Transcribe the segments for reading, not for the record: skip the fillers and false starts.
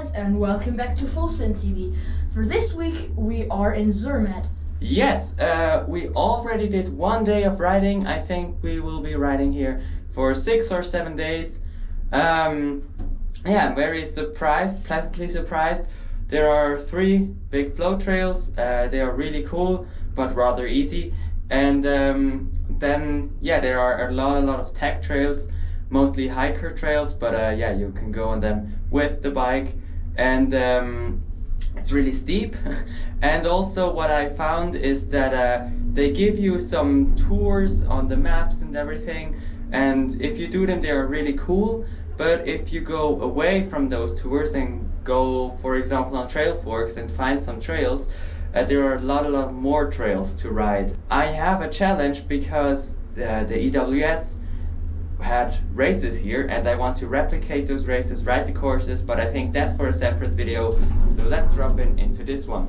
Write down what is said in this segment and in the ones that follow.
guys, and welcome back to FullsendTV. For this week, we are in Zermatt. Yes, we already did 1 day of riding. I think we will be riding here for 6 or 7 days. Yeah, very surprised, pleasantly surprised. There are 3 big flow trails. They are really cool, but rather easy. And then, yeah, there are a lot of tech trails, mostly hiker trails, but yeah, you can go on them with the bike. And it's really steep. And also what I found is that they give you some tours on the maps and everything, and if you do them, they are really cool. But if you go away from those tours and go, for example, on trail forks and find some trails, there are a lot more trails to ride. I have a challenge because the EWS had races here and I want to replicate those races, ride the courses, but I think that's for a separate video, so let's drop into this one.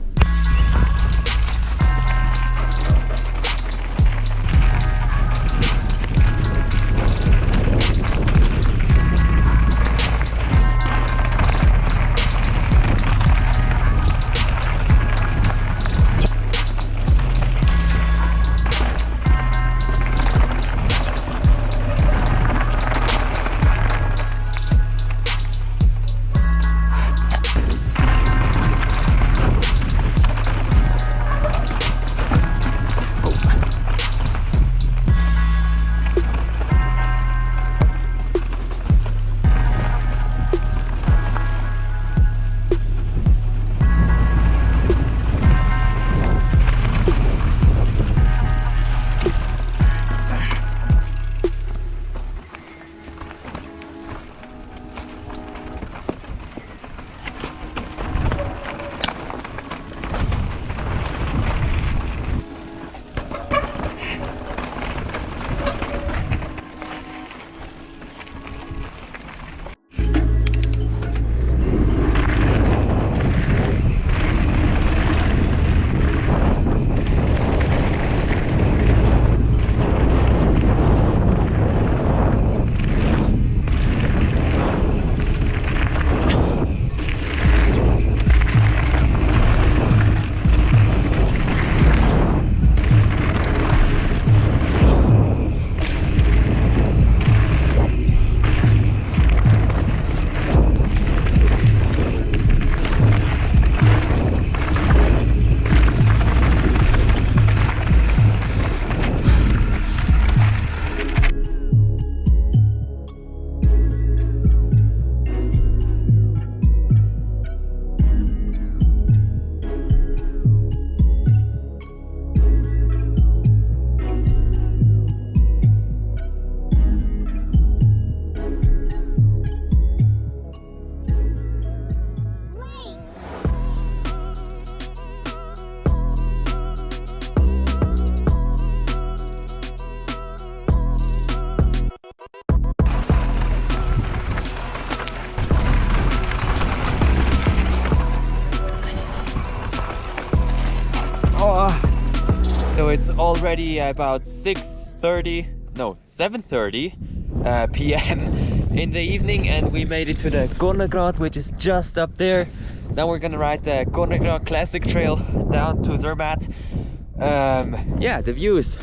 So it's already about 7:30 p.m. in the evening, and we made it to the Gornergrad, which is just up there. Now we're gonna ride the Gornergrad Classic Trail down to Zermatt. Yeah, the view is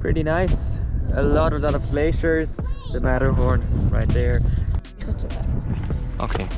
pretty nice. A lot of glaciers. The Matterhorn right there. Okay.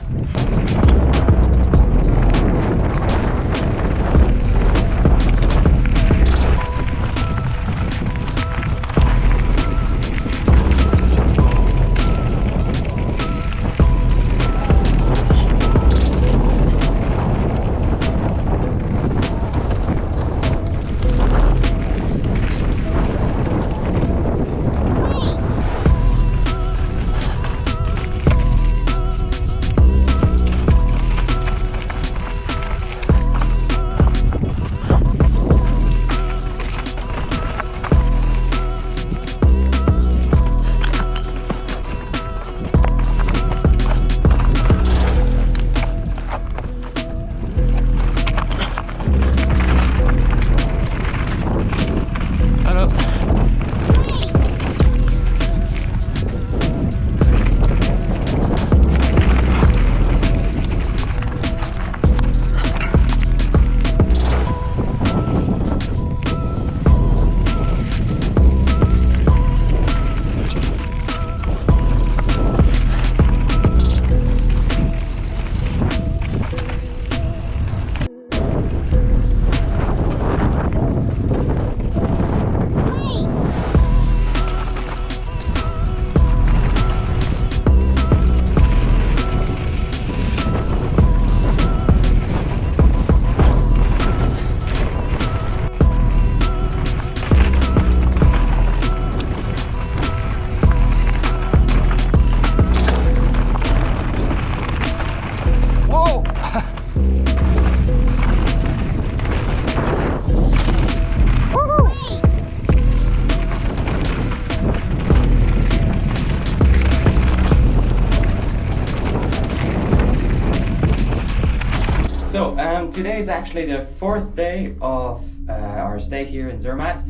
So today is actually the 4th day of our stay here in Zermatt,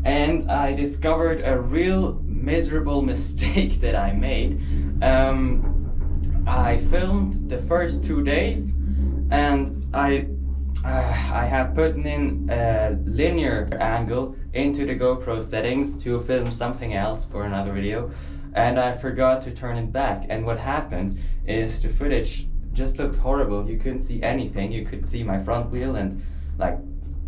and I discovered a real miserable mistake that I made. I filmed the first 2 days, and I have put in a linear angle into the GoPro settings to film something else for another video, and I forgot to turn it back. And what happened is the footage just looked horrible. You couldn't see anything. You could see my front wheel and like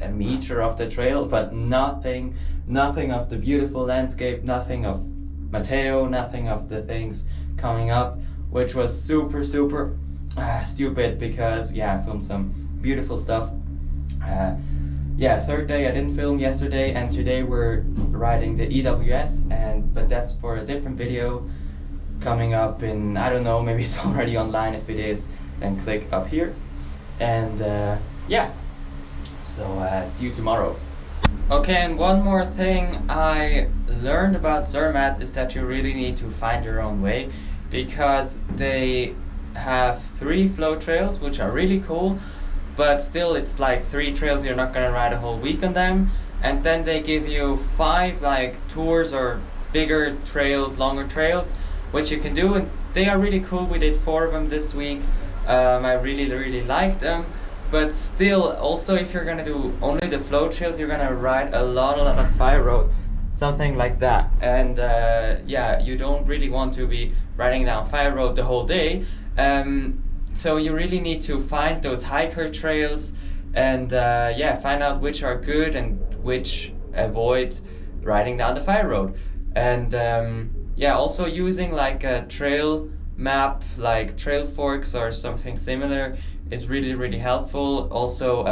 a meter of the trail, but nothing of the beautiful landscape, nothing of Matteo, nothing of the things coming up, which was super stupid, because I filmed some beautiful stuff. 3rd day I didn't film yesterday, and today we're riding the EWS, but that's for a different video coming up in, I don't know, maybe it's already online. If it is, then click up here, and so see you tomorrow. Okay, and one more thing I learned about Zermatt is that you really need to find your own way, because they have 3 flow trails which are really cool, but still it's like 3 trails, you're not gonna ride a whole week on them. And then they give you 5 like tours or bigger trails, longer trails, which you can do, and they are really cool. We did 4 of them this week. I really liked them. But still, also, if you're gonna do only the flow trails, you're gonna ride a lot of fire road, something like that. And you don't really want to be riding down fire road the whole day. So you really need to find those hiker trails, and find out which are good and which avoid riding down the fire road. And also using like a trail map, like Trail Forks or something similar, is really helpful. Also,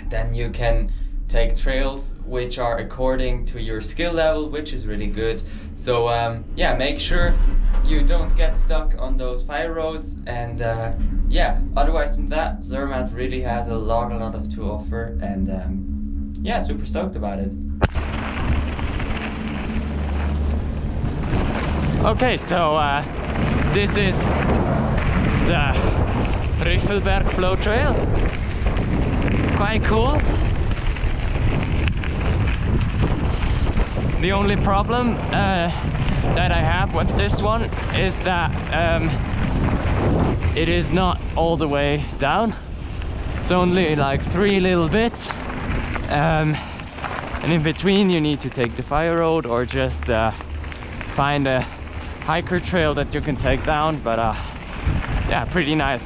then you can take trails which are according to your skill level, which is really good. So make sure you don't get stuck on those fire roads, and otherwise than that, Zermatt really has a lot of to offer, and super stoked about it. Okay, so this is the Riffelberg flow trail. Quite cool. The only problem that I have with this one is that it is not all the way down. It's only like 3 little bits, and in between you need to take the fire road or just find a hiker trail that you can take down. But pretty nice.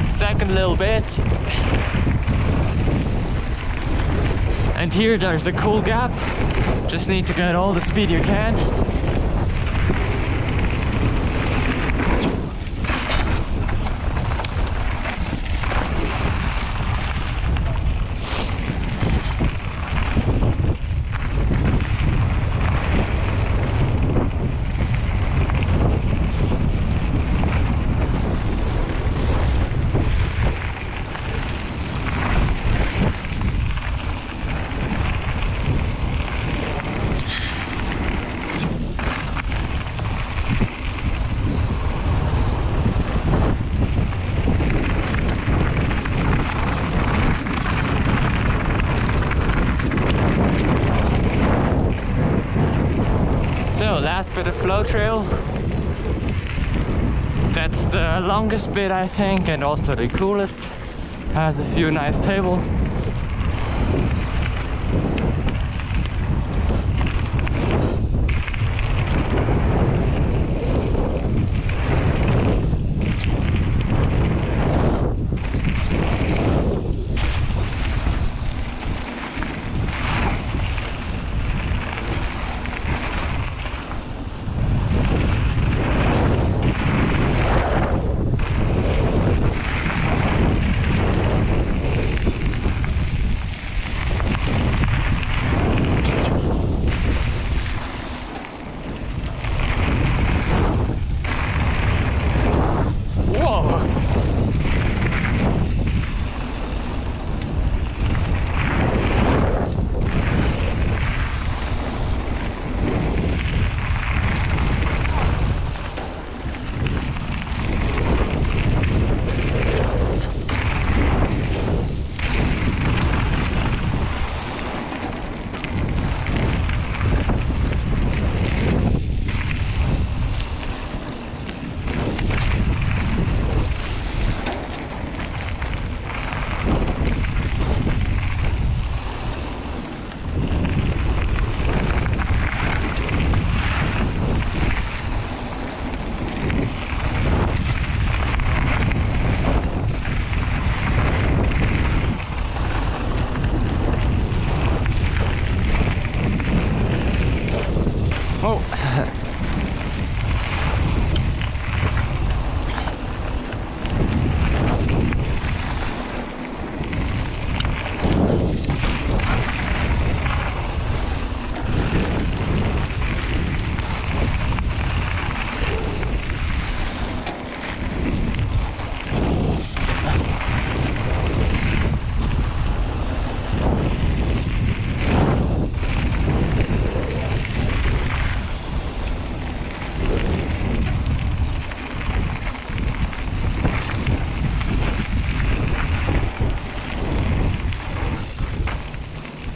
Second little bit, and here there's a cool gap. Just need to get all the speed you can. Last bit of flow trail. That's the longest bit, I think, and also the coolest. Has a few nice tables.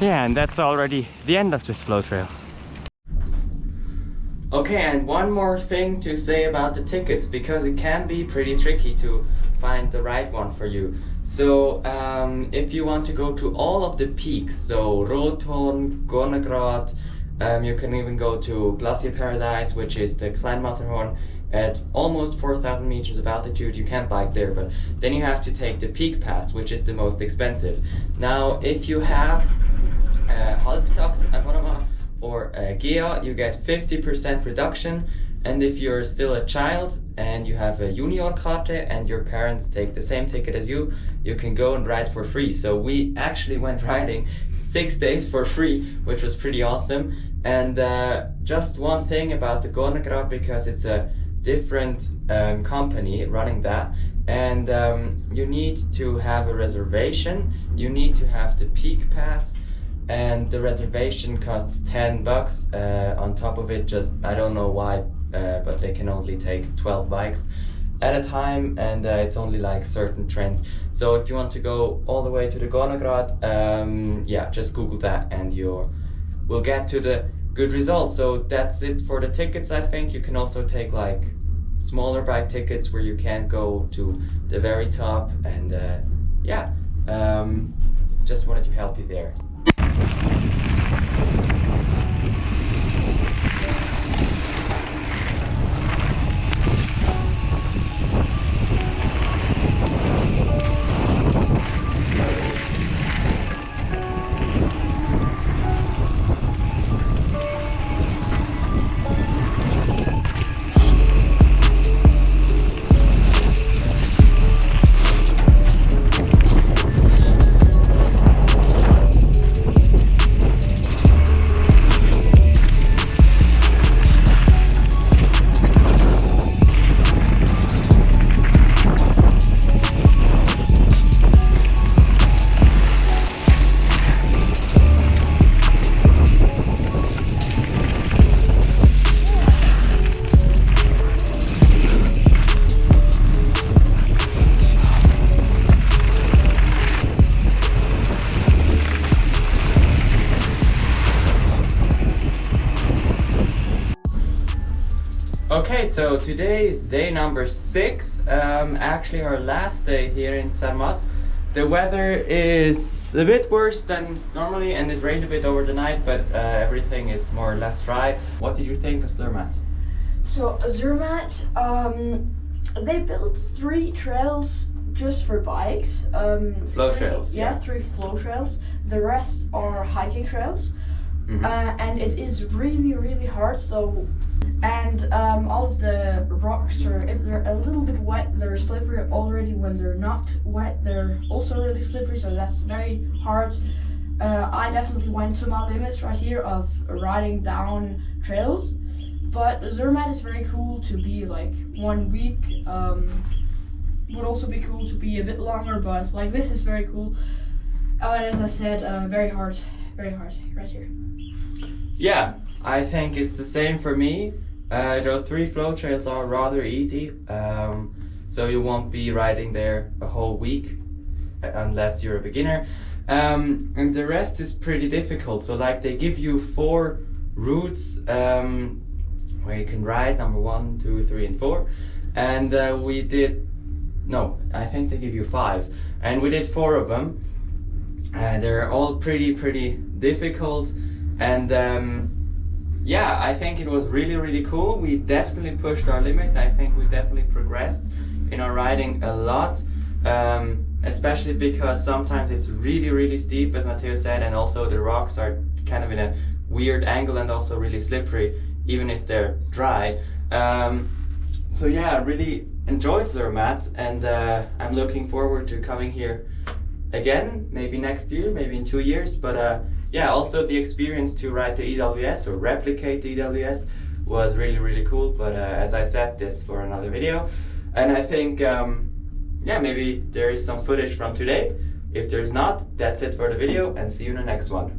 Yeah, and that's already the end of this flow trail. Okay, and one more thing to say about the tickets, because it can be pretty tricky to find the right one for you. So if you want to go to all of the peaks, so Rothorn, Gornegrad, you can even go to Glacier Paradise, which is the Kleinmatterhorn at almost 4,000 meters of altitude. You can't bike there, but then you have to take the Peak Pass, which is the most expensive. Now, if you have Halbtags Abonnement or GEA, you get 50% reduction. And if you're still a child and you have a junior Karte and your parents take the same ticket as you, you can go and ride for free. So we actually went riding 6 days for free, which was pretty awesome. And just one thing about the Gornegrad, because it's a different company running that, and you need to have a reservation, you need to have the Peak Pass, and the reservation costs $10. On top of it, just I don't know why, but they can only take 12 bikes at a time, and it's only like certain trends. So if you want to go all the way to the Gornegrad, yeah, just Google that and we'll get to the good results. So that's it for the tickets. I think you can also take like smaller bike tickets where you can't go to the very top, and yeah, just wanted to help you there. Okay, so today is day number 6, actually our last day here in Zermatt. The weather is a bit worse than normally, and it rained a bit over the night, but everything is more or less dry. What did you think of Zermatt? So Zermatt, they built 3 trails just for bikes. Flow trails. Yeah, 3 flow trails. The rest are hiking trails. Mm-hmm. And it is really, really hard. So, and all of the rocks are, if they're a little bit wet, they're slippery already. When they're not wet, they're also really slippery. So that's very hard. I definitely went to my limits right here of riding down trails. But Zermatt is very cool to be like 1 week. Would also be cool to be a bit longer, but like this is very cool. As I said, very hard right here. Yeah, I think it's the same for me. Those 3 flow trails are rather easy, so you won't be riding there a whole week unless you're a beginner. And the rest is pretty difficult. So like they give you 4 routes where you can ride, number 1, 2, 3, and 4. And I think they give you 5, and we did 4 of them. They're all pretty difficult, and yeah, I think it was really cool. We definitely pushed our limit. I think we definitely progressed in our riding a lot, especially because sometimes it's really steep, as Matteo said, and also the rocks are kind of in a weird angle and also really slippery, even if they're dry. So yeah, I really enjoyed Zermatt, and I'm looking forward to coming here again, maybe next year, maybe in 2 years. But yeah, also the experience to ride the EWS or replicate the EWS was really cool. But as I said, this for another video. And I think yeah, maybe there is some footage from today. If there's not, that's it for the video, and see you in the next one.